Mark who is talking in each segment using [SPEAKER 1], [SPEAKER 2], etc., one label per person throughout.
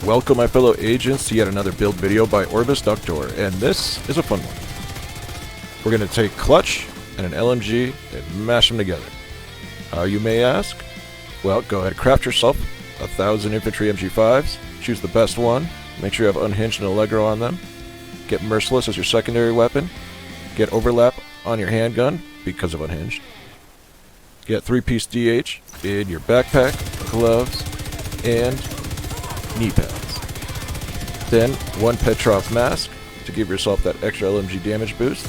[SPEAKER 1] Welcome my fellow agents to yet another build video by OrbisDuctor, and this is a fun one. We're going to take Clutch and an LMG and mash them together. How, you may ask? Well, go ahead and craft yourself 1,000 infantry MG5s, choose the best one, make sure you have Unhinged and Allegro on them, get Merciless as your secondary weapon, get Overlap on your handgun because of Unhinged, get 3-piece DH in your backpack, gloves, and knee pads. Then 1 Petrov mask to give yourself that extra LMG damage boost,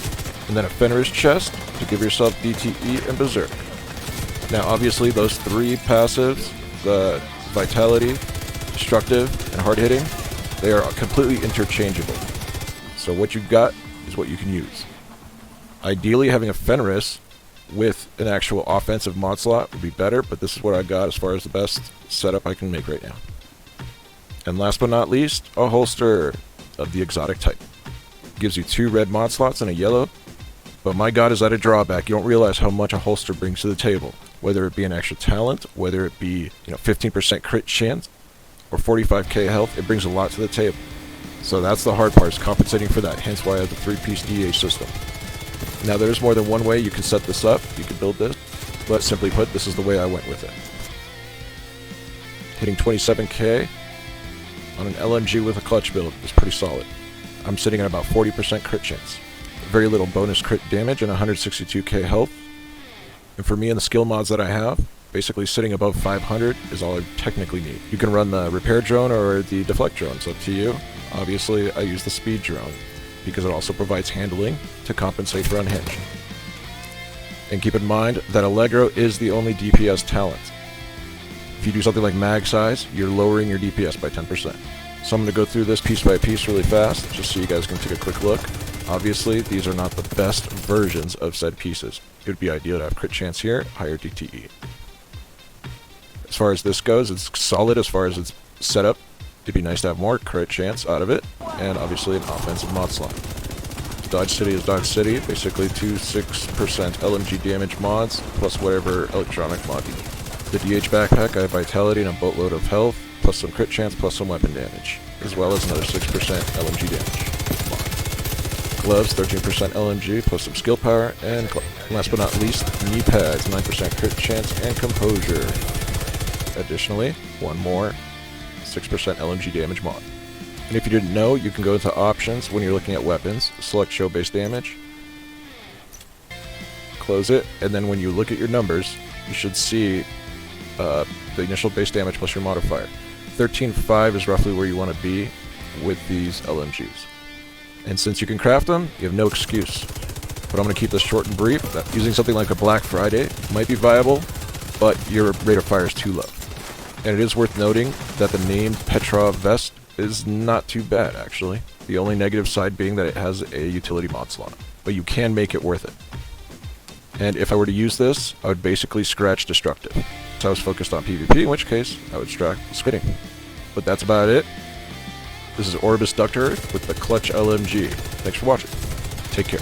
[SPEAKER 1] and then a Fenrir's chest to give yourself DTE and Berserk. Now obviously those 3 passives, the Vitality, Destructive, and Hard Hitting, they are completely interchangeable. So what you've got is what you can use. Ideally having a Fenris with an actual offensive mod slot would be better, but this is what I got as far as the best setup I can make right now. And last but not least, a holster of the exotic type. Gives you 2 red mod slots and a yellow, but my god is that a drawback. You don't realize how much a holster brings to the table. Whether it be an extra talent, whether it be 15% crit chance, or 45k health, it brings a lot to the table. So that's the hard part, is compensating for that, hence why I have the 3-piece DH system. Now there's more than one way you can set this up, you can build this, but simply put, this is the way I went with it. Hitting 27k on an LMG with a clutch build is pretty solid. I'm sitting at about 40% crit chance. Very little bonus crit damage and 162k health. And for me and the skill mods that I have, basically sitting above 500 is all I technically need. You can run the repair drone or the deflect drone, it's up to you. Obviously I use the speed drone because it also provides handling to compensate for Unhinged. And keep in mind that Allegro is the only DPS talent. If you do something like mag size, you're lowering your DPS by 10%. So I'm going to go through this piece by piece really fast, just so you guys can take a quick look. Obviously, these are not the best versions of said pieces. It would be ideal to have crit chance here, higher DTE. As far as this goes, it's solid as far as its setup. It'd be nice to have more crit chance out of it, and obviously an offensive mod slot. Dodge City is Dodge City, basically 2-6% LMG damage mods, plus whatever electronic mod you need. The DH backpack, I have Vitality and a boatload of health, plus some crit chance, plus some weapon damage, as well as another 6% LMG damage mod. Gloves, 13% LMG, plus some skill power, and last but not least, knee pads, 9% crit chance and composure. Additionally, one more 6% LMG damage mod. And if you didn't know, you can go into options when you're looking at weapons, select show base damage, close it, and then when you look at your numbers, you should see the initial base damage plus your modifier. 13.5 is roughly where you want to be with these LMGs. And since you can craft them, you have no excuse. But I'm going to keep this short and brief. Using something like a Black Friday might be viable, but your rate of fire is too low. And it is worth noting that the named Petrov vest is not too bad, actually. The only negative side being that it has a utility mod slot. But you can make it worth it. And if I were to use this, I would basically scratch Destructive. So I was focused on PvP, in which case, I would scratch Spitting. But that's about it. This is OrbisDuctor with the Clutch LMG. Thanks for watching. Take care.